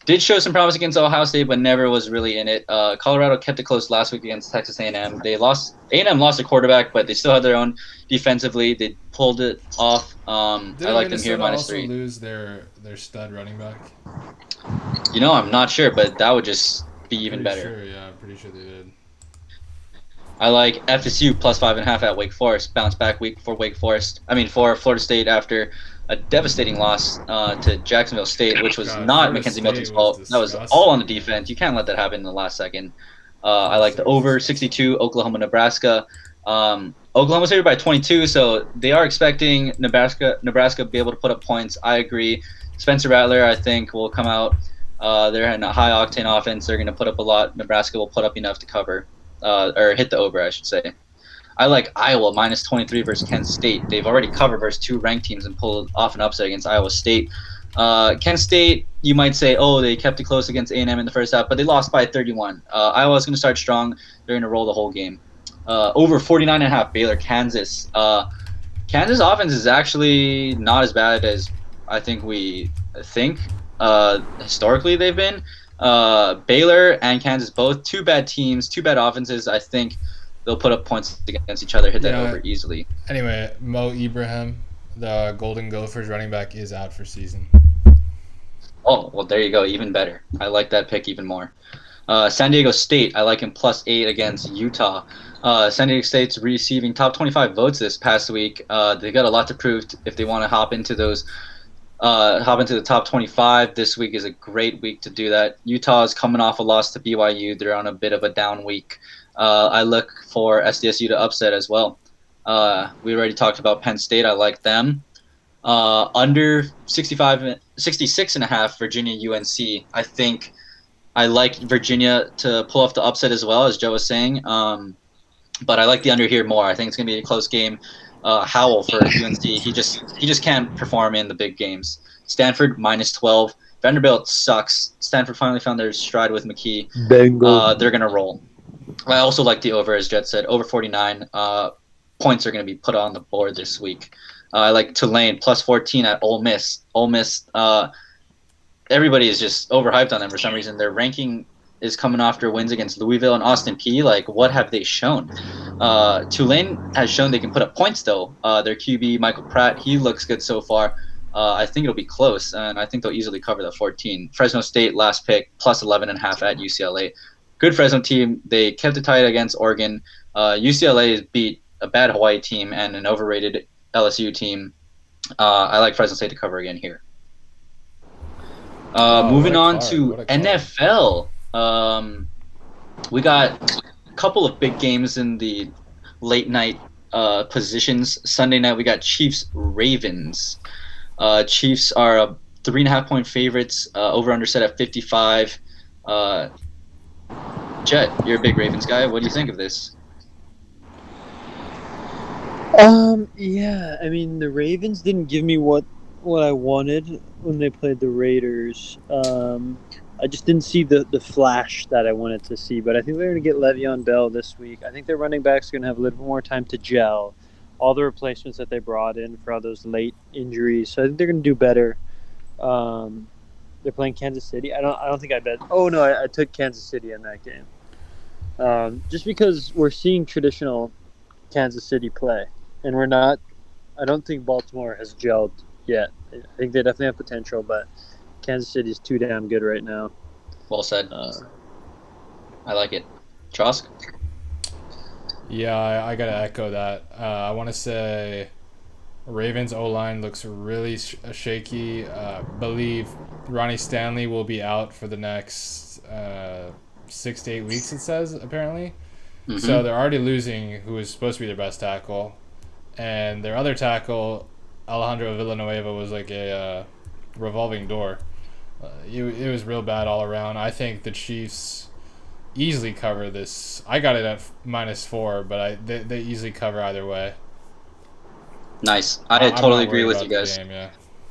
Speaker 1: did show some promise against Ohio State, but never was really in it. Colorado kept it close last week against Texas A&M. A&M lost a quarterback, but they still had their own defensively. They pulled it off. I like them here -3.
Speaker 2: Also lose their stud running back?
Speaker 1: I'm not sure, but that would just be even better.
Speaker 2: Sure, yeah, I'm pretty sure they did.
Speaker 1: I like FSU +5.5 at Wake Forest. Bounce back week for for Florida State after a devastating loss to Jacksonville State, which was not Mackenzie Milton's fault. That was all on the defense. You can't let that happen in the last second. I like the over 62, Oklahoma-Nebraska. Oklahoma's favored by 22, so they are expecting Nebraska to be able to put up points. I agree. Spencer Rattler, I think, will come out. They're in a high-octane offense. They're going to put up a lot. Nebraska will put up enough to cover, or hit the over, I should say. I like Iowa -23 versus Kent State. They've already covered versus 2 ranked teams and pulled off an upset against Iowa State. Kent State, you might say, they kept it close against A&M in the first half, but they lost by 31. Iowa's going to start strong. They're going to roll the whole game. Over 49.5, Baylor, Kansas. Kansas offense is actually not as bad as I think we think. Historically, they've been. Baylor and Kansas, both 2 bad teams, 2 bad offenses. I think they'll put up points against each other, hit that over easily.
Speaker 2: Anyway, Mo Ibrahim, the Golden Gophers running back, is out for season.
Speaker 1: Oh, well, there you go. Even better. I like that pick even more. San Diego State, I like him +8 against Utah. San Diego State's receiving top 25 votes this past week. They got a lot to prove if they want to hop into the top 25. This week is a great week to do that. Utah is coming off a loss to BYU. They're on a bit of a down week. I look for SDSU to upset as well. We already talked about Penn State. I like them. Under 66.5 Virginia UNC. I think I like Virginia to pull off the upset as well, as Joe was saying. But I like the under here more. I think it's going to be a close game. Howell for UNC. He just can't perform in the big games. Stanford -12. Vanderbilt sucks. Stanford finally found their stride with McKee. They're going to roll. I also like the over, as Jet said. Over 49 points are going to be put on the board this week. I like Tulane plus 14 at Ole Miss. Ole Miss, everybody is just overhyped on them for some reason. Their ranking is coming after wins against Louisville and Austin Peay. Like, what have they shown? Tulane has shown they can put up points, though. Their QB, Michael Pratt, he looks good so far. I think it'll be close, and I think they'll easily cover the 14. Fresno State, last pick, plus 11.5 at UCLA. Good Fresno team. They kept it tight against Oregon. UCLA beat a bad Hawaii team and an overrated LSU team. I like Fresno State to cover again here. Moving on to NFL. We got a couple of big games in the late night positions. Sunday night we got Chiefs-Ravens. Chiefs are 3.5-point favorites. Over-under set at 55. Jet, you're a big Ravens guy. What do you think of this?
Speaker 3: Yeah, I mean, the Ravens didn't give me what I wanted when they played the Raiders. I just didn't see the flash that I wanted to see, but I think they're going to get Le'Veon Bell this week. I think their running backs are going to have a little bit more time to gel. All the replacements that they brought in for all those late injuries, so I think they're going to do better. They're playing Kansas City. I don't think I bet. Oh no, I took Kansas City in that game. Just because we're seeing traditional Kansas City play, and we're not. I don't think Baltimore has gelled yet. I think they definitely have potential, but Kansas City is too damn good right now.
Speaker 1: Well said. I like it. Chosk?
Speaker 2: Yeah, I gotta echo that. I want to say Ravens O-line looks really shaky. Believe Ronnie Stanley will be out for the next 6 to 8 weeks, it says, apparently. Mm-hmm. So they're already losing who is supposed to be their best tackle. And their other tackle, Alejandro Villanueva, was like a revolving door. It was real bad all around. I think the Chiefs easily cover this. I got it at -4, but they easily cover either way.
Speaker 1: Nice. I totally agree with you
Speaker 2: the
Speaker 1: guys.
Speaker 2: Game, yeah.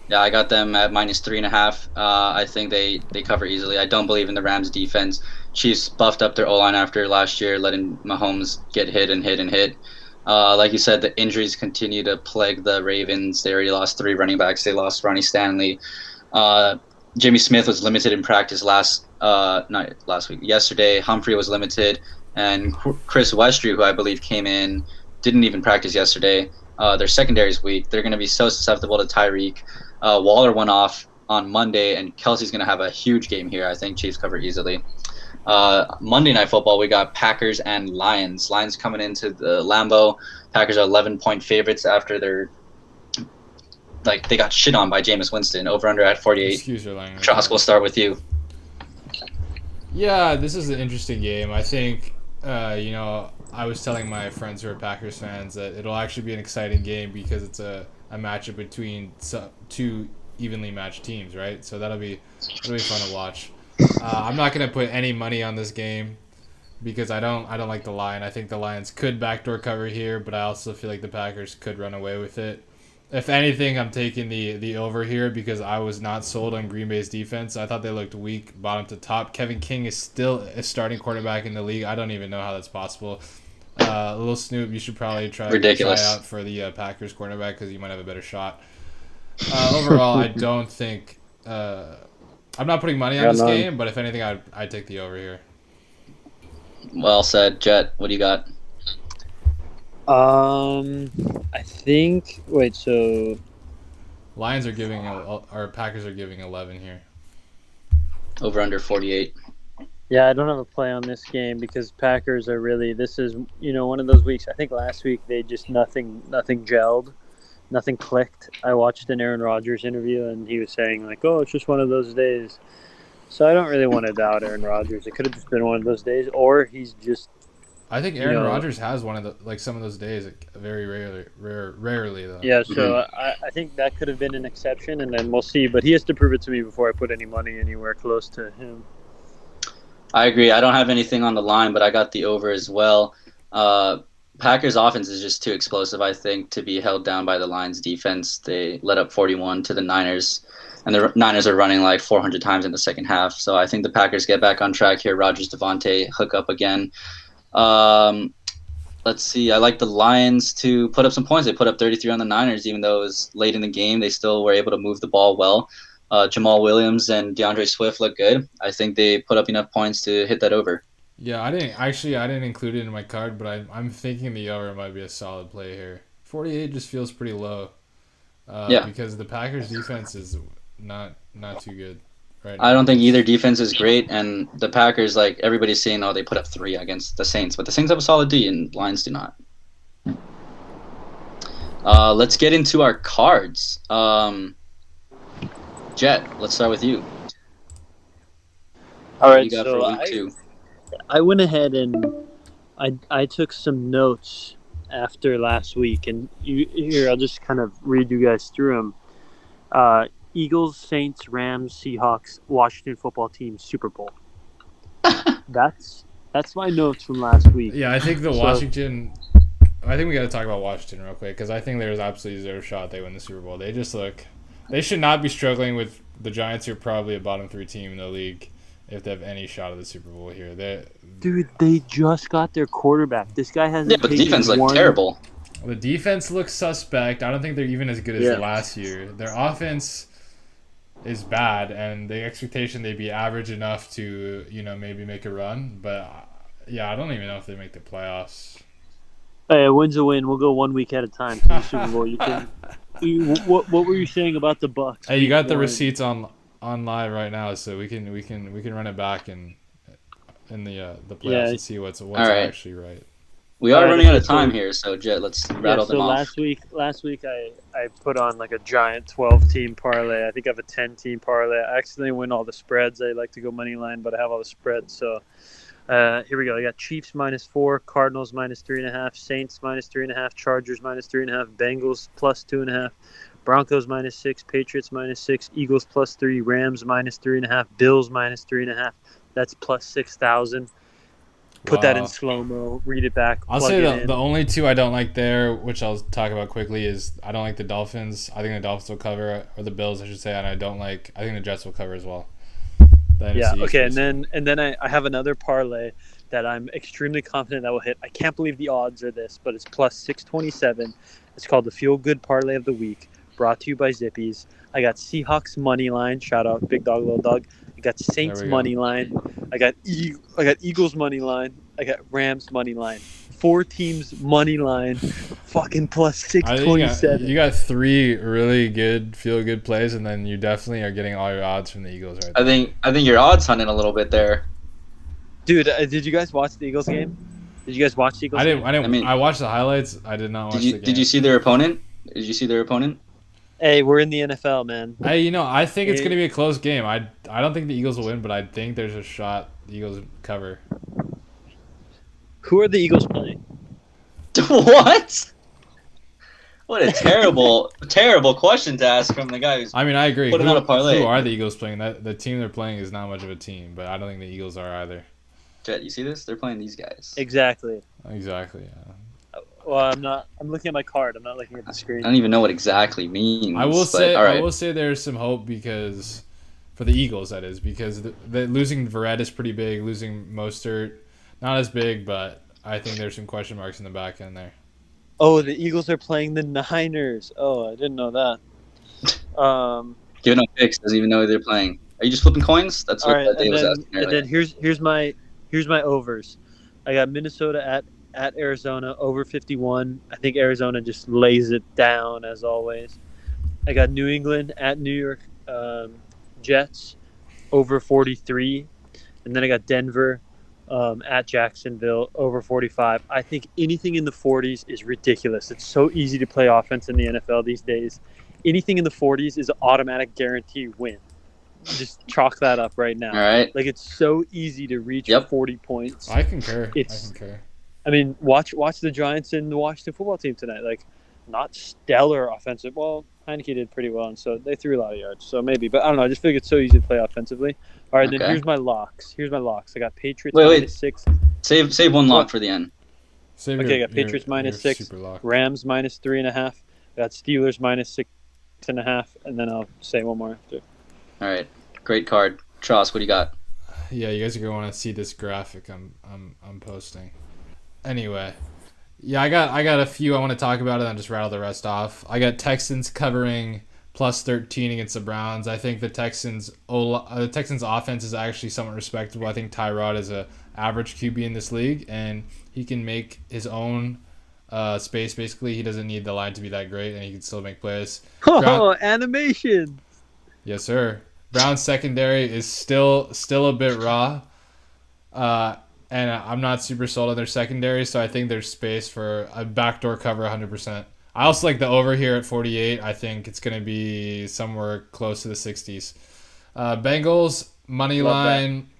Speaker 1: Yeah, I got them at -3.5. I think they cover easily. I don't believe in the Rams defense. Chiefs buffed up their O-line after last year, letting Mahomes get hit and hit and hit. Like you said, the injuries continue to plague the Ravens. They already lost 3 running backs. They lost Ronnie Stanley. Jimmy Smith was limited in practice yesterday. Humphrey was limited, and Chris Westry, who I believe came in, didn't even practice yesterday. Their secondary is weak. They're going to be so susceptible to Tyreek. Waller went off on Monday, and Kelsey's going to have a huge game here. I think Chiefs cover easily. Monday Night Football, we got Packers and Lions. Lions coming into the Lambeau. Packers are 11-point favorites after they got shit on by Jameis Winston. Over-under at 48.
Speaker 2: Excuse your language.
Speaker 1: Josh, we'll start with you.
Speaker 2: Yeah, this is an interesting game. I think, I was telling my friends who are Packers fans that it'll actually be an exciting game because it's a matchup between 2 evenly matched teams, right? So that'll be fun to watch. I'm not going to put any money on this game because I don't like the line. I think the Lions could backdoor cover here, but I also feel like the Packers could run away with it. If anything, I'm taking the over here because I was not sold on Green Bay's defense. I thought they looked weak bottom to top. Kevin King is still a starting quarterback in the league. I don't even know how that's possible. Lil Snupe, you should probably try out for the Packers cornerback because you might have a better shot. Overall, I don't think I'm not putting money on this game, but if anything, I'd take the over here.
Speaker 1: Well said, Jet. What do you got?
Speaker 3: I think. Wait, so
Speaker 2: Lions are giving or Packers are giving 11 here.
Speaker 1: Over under 48.
Speaker 3: Yeah, I don't have a play on this game because Packers are really. This is one of those weeks. I think last week they just nothing gelled, nothing clicked. I watched an Aaron Rodgers interview and he was saying like, "Oh, it's just one of those days." So I don't really want to doubt Aaron Rodgers. It could have just been one of those days, or he's just.
Speaker 2: I think Aaron Rodgers has one of some of those days, very rarely though.
Speaker 3: Yeah, so I think that could have been an exception, and then we'll see. But he has to prove it to me before I put any money anywhere close to him.
Speaker 1: I agree. I don't have anything on the line, but I got the over as well. Packers offense is just too explosive, I think, to be held down by the Lions defense. They let up 41 to the Niners, and the Niners are running like 400 times in the second half. So I think the Packers get back on track here. Rodgers, Devontae hook up again. let's see. I like the Lions to put up some points. They put up 33 on the Niners, even though it was late in the game. They still were able to move the ball well. Jamal Williams and DeAndre Swift look good. I think they put up enough points to hit that over.
Speaker 2: Yeah, I didn't include it in my card, but I'm thinking the over might be a solid play here. 48 just feels pretty low. Because the Packers defense is not too good right now.
Speaker 1: I don't think either defense is great, and the Packers, like everybody's saying, they put up 3 against the Saints, but the Saints have a solid D and Lions do not. Let's get into our cards. Jet, let's start with you.
Speaker 3: All right,
Speaker 1: you got
Speaker 3: so
Speaker 1: for week 2?
Speaker 3: I went ahead and I took some notes after last week, and here I'll just kind of read you guys through them. Eagles, Saints, Rams, Seahawks, Washington football team, Super Bowl. That's my notes from last week.
Speaker 2: Yeah, I think Washington. I think we got to talk about Washington real quick because I think there's absolutely zero shot they win the Super Bowl. They just look. They should not be struggling with the Giants, who are probably a bottom 3 team in the league, if they have any shot of the Super Bowl here.
Speaker 3: Dude, they just got their quarterback. This guy hasn't.
Speaker 1: Yeah, but the defense looked terrible.
Speaker 2: The defense looks suspect. I don't think they're even as good as last year. Their offense is bad, and the expectation they'd be average enough to, maybe make a run. But yeah, I don't even know if they make the playoffs.
Speaker 3: Hey, a win's a win. We'll go 1 week at a time to the Super Bowl. What were you saying about the Bucs?
Speaker 2: Hey, you got the receipts on live right now, so we can run it back in the playoffs and see what's actually right.
Speaker 1: We are running out of time here, so Jet, let's rattle them off.
Speaker 3: Last week I put on like a giant 12-team parlay. I think I have a 10-team parlay. I accidentally win all the spreads. I like to go money line, but I have all the spreads. So here we go. I got Chiefs -4, Cardinals -3.5, Saints -3.5, Chargers -3.5, Bengals +2.5, Broncos -6, Patriots -6, Eagles +3, Rams -3.5, Bills -3.5. That's +6,000. Put that in slow-mo, read it back.
Speaker 2: I'll say the only 2 I don't like there, which I'll talk about quickly, is I don't like the Dolphins. I think the Dolphins will cover, or the Bills, I should say, and I think the Jets will cover as well.
Speaker 3: Yeah, okay, and then I have another parlay that I'm extremely confident that will hit. I can't believe the odds are this, but it's +627. It's called the Feel Good Parlay of the Week, brought to you by Zippies. I got Seahawks money line. Shout out, Big Dawg, Lil Dawg. I got Saints money line. I got Eagles money line. I got Rams money line. 4 teams money line. Fucking +627.
Speaker 2: You got 3 really good feel good plays, and then you definitely are getting all your odds from the Eagles right there.
Speaker 1: I think your odds hunting a little bit there.
Speaker 3: Dude, did you guys watch the Eagles game? Did you guys watch the Eagles game?
Speaker 2: I watched the highlights. I did not watch the game.
Speaker 1: Did you see their opponent?
Speaker 3: Hey, we're in the NFL, man.
Speaker 2: I think it's going to be a close game. I don't think the Eagles will win, but I think there's a shot the Eagles cover.
Speaker 3: Who are the Eagles playing?
Speaker 1: What? What a terrible question to ask from the guy who's
Speaker 2: I agree.
Speaker 1: putting out a parlay.
Speaker 2: Who are the Eagles playing? The team they're playing is not much of a team, but I don't think the Eagles are either.
Speaker 1: Jet, you see this? They're playing these guys.
Speaker 3: Exactly,
Speaker 2: yeah.
Speaker 3: Well, I'm not. I'm looking at my card. I'm not looking at the screen.
Speaker 1: I don't even know what exactly means.
Speaker 2: I will say there's some hope because for the Eagles, that is, because the losing Verrett is pretty big. Losing Mostert, not as big, but I think there's some question marks in the back end there.
Speaker 3: Oh, the Eagles are playing the Niners. Oh, I didn't know that.
Speaker 1: Giving up picks, doesn't even know who they're playing. Are you just flipping coins? That's what that day was asking earlier.
Speaker 3: And then here's my overs. I got Minnesota at Arizona over 51. I think Arizona just lays it down as always. I got New England at New York Jets over 43, and then I got Denver at Jacksonville over 45. I think anything in the 40s is ridiculous. It's so easy to play offense in the NFL these days. Anything in the 40s is an automatic guarantee win. Just chalk that up right now.
Speaker 1: All right.
Speaker 3: Like, it's so easy to reach 40 points.
Speaker 2: I concur.
Speaker 3: I mean, watch the Giants and the Washington football team tonight. Like, not stellar offensive. Well, Heineke did pretty well, and so they threw a lot of yards. So maybe, but I don't know. I just feel like it's so easy to play offensively. All right, then here's my locks. I got Patriots -6.
Speaker 1: Save one lock for the end.
Speaker 3: I got Patriots -6, Rams -3.5. I got Steelers -6.5, and then I'll say one more after.
Speaker 1: All right, great card. Tross, what do you got?
Speaker 2: Yeah, you guys are gonna want to see this graphic I'm posting. Anyway, Yeah, I got a few I want to talk about, and then just rattle the rest off. I got Texans covering plus 13 against the Browns. I think the Texans offense is actually somewhat respectable. I think Tyrod is a average QB in this league, and he can make his own space. Basically, he doesn't need the line to be that great, and he can still make plays.
Speaker 3: Oh, animation!
Speaker 2: Yes, sir. Browns secondary is still a bit raw. And I'm not super sold on their secondary, so I think there's space for a backdoor cover 100%. I also like the over here at 48. I think it's going to be somewhere close to the 60s. Bengals, money line,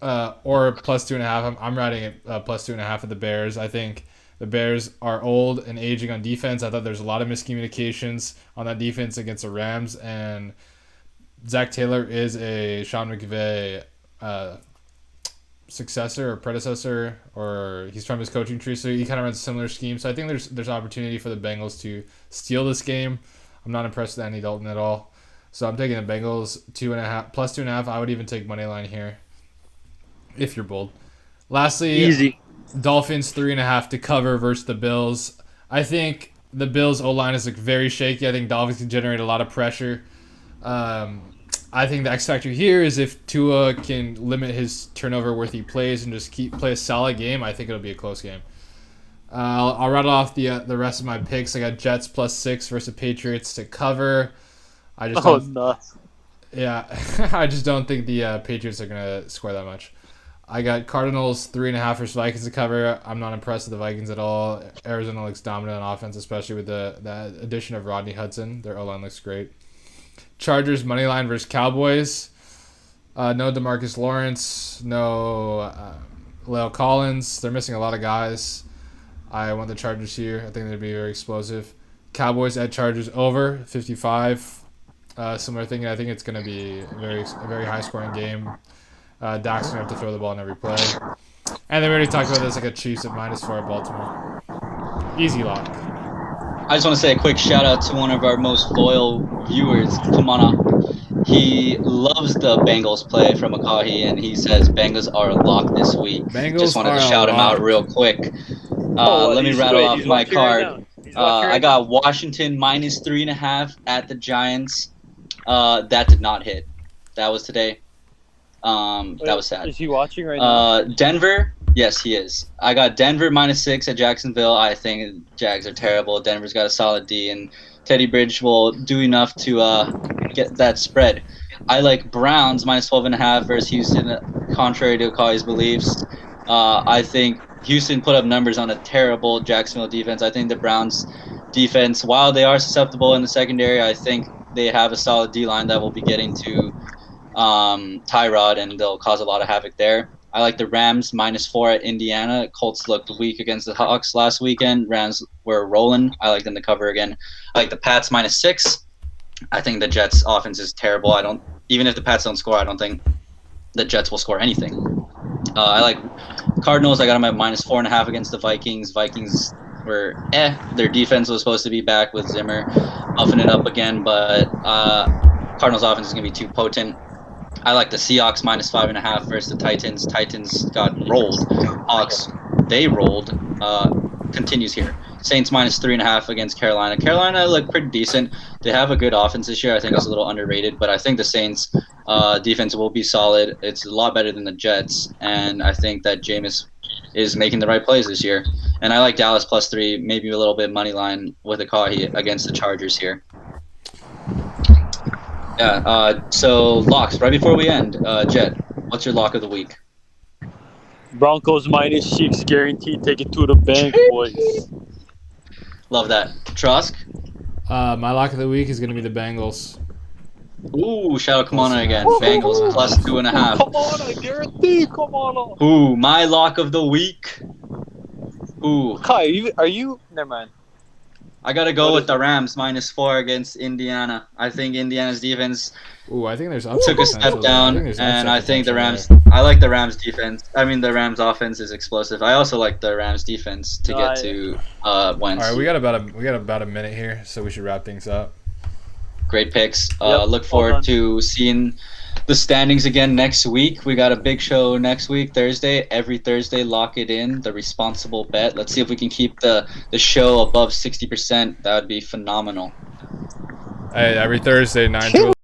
Speaker 2: or plus 2.5. I'm riding it plus 2.5 of the Bears. I think the Bears are old and aging on defense. I thought there's a lot of miscommunications on that defense against the Rams, and Zach Taylor is a Sean McVay successor or predecessor, or he's from his coaching tree, so he kind of runs a similar scheme. So I think there's opportunity for the Bengals to steal this game. I'm not impressed with Andy Dalton at all, so I'm taking the Bengals 2.5 plus 2.5. I would even take money line here if you're bold. Lastly,
Speaker 3: Easy.
Speaker 2: Dolphins 3.5 to cover versus the Bills. I think the Bills O-line is very shaky. I think Dolphins can generate a lot of pressure. I think the X factor here is if Tua can limit his turnover-worthy plays and just play a solid game, I think it'll be a close game. I'll rattle off the rest of my picks. I got Jets plus 6 versus Patriots to cover. I just don't think the Patriots are gonna score that much. I got Cardinals 3.5 versus Vikings to cover. I'm not impressed with the Vikings at all. Arizona looks dominant on offense, especially with the addition of Rodney Hudson. Their O-line looks great. Chargers money line versus Cowboys. No DeMarcus Lawrence. No La'el Collins. They're missing a lot of guys. I want the Chargers here. I think they'd be very explosive. Cowboys at Chargers over 55. Similar thing. I think it's going to be a very high scoring game. Dak's going to have to throw the ball in every play. And then we already talked about this, like a Chiefs at -4 at Baltimore. Easy lock.
Speaker 1: I just want to say a quick shout out to one of our most loyal viewers, Kamana. He loves the Bengals play from Akahi, and he says Bengals are a lock this week. Just wanted to shout him out real quick. Let me rattle off my card. I got Washington -3.5 at the Giants. That did not hit. That was today. That was sad.
Speaker 3: Is he watching right now?
Speaker 1: Denver. Yes, he is. I got Denver -6 at Jacksonville. I think Jags are terrible. Denver's got a solid D, and Teddy Bridge will do enough to get that spread. I like Browns -12.5 versus Houston, contrary to Akai's beliefs. I think Houston put up numbers on a terrible Jacksonville defense. I think the Browns defense, while they are susceptible in the secondary, I think they have a solid D-line that will be getting to Tyrod, and they'll cause a lot of havoc there. I like the Rams -4 at Indiana. Colts looked weak against the Hawks last weekend. Rams were rolling. I like them to cover again. I like the Pats -6. I think the Jets' offense is terrible. Even if the Pats don't score, I don't think the Jets will score anything. I like Cardinals. I got them at -4.5 against the Vikings. Vikings were Their defense was supposed to be back with Zimmer buffing it up again, but Cardinals' offense is going to be too potent. I like the Seahawks -5.5 versus the Titans. Titans got rolled. Hawks, they rolled. Continues here. Saints -3.5 against Carolina. Carolina look pretty decent. They have a good offense this year. I think it's a little underrated, but I think the Saints' defense will be solid. It's a lot better than the Jets, and I think that Jameis is making the right plays this year. And I like Dallas +3, maybe a little bit money line with Akahi against the Chargers here. Yeah, so locks. Right before we end, Jet, what's your lock of the week?
Speaker 3: Broncos -6, guaranteed. Take it to the bank, boys.
Speaker 1: Love that. Trosk?
Speaker 2: My lock of the week is going to be the Bengals.
Speaker 1: Ooh, shout out Kamana again. Bengals +2.5.
Speaker 3: Kamana, guaranteed, Kamana.
Speaker 1: Ooh, my lock of the week. Ooh.
Speaker 3: Kai, are you? Never mind.
Speaker 1: I gotta go with the Rams -4 against Indiana. I think Indiana's defense
Speaker 2: I think there's
Speaker 1: took a step down, and I think the Rams. I like the Rams defense. I mean, the Rams offense is explosive. I also like the Rams defense to get to Wentz.
Speaker 2: All right, we got about a minute here, so we should wrap things up.
Speaker 1: Great picks. Look forward to seeing the standings again next week. We got a big show next week, Thursday. Every Thursday, lock it in. The responsible bet. Let's see if we can keep the show above 60%. That would be phenomenal.
Speaker 2: Hey, every Thursday, 9 to